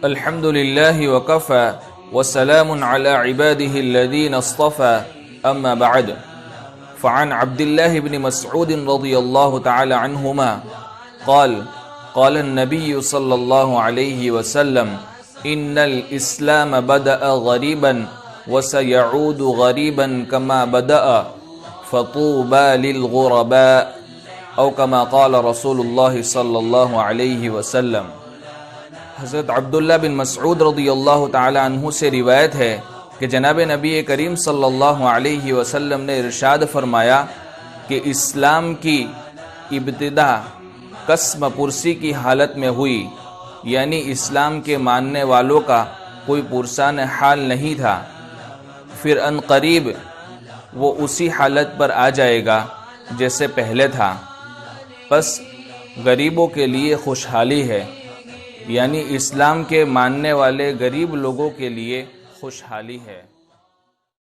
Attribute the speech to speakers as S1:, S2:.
S1: الحمد لله وكفى وسلام على عباده الذين اصطفى أما بعد فعن عبد الله بن مسعود رضي الله تعالى عنهما قال النبي صلى الله عليه وسلم إن الإسلام بدأ غريبا وسيعود غريبا كما بدأ فطوبى للغرباء او كما قال رسول اللہ صلی اللہ علیہ وسلم۔ حضرت عبداللہ بن مسعود رضی اللہ تعالی عنہ سے روایت ہے کہ جناب نبی کریم صلی اللہ علیہ وسلم نے ارشاد فرمایا کہ اسلام کی ابتدا قسم پرسی کی حالت میں ہوئی، یعنی اسلام کے ماننے والوں کا کوئی پرسان حال نہیں تھا، پھر ان قریب وہ اسی حالت پر آ جائے گا جیسے پہلے تھا۔ بس غریبوں کے لیے خوشحالی ہے، یعنی اسلام کے ماننے والے غریب لوگوں کے لیے خوشحالی ہے۔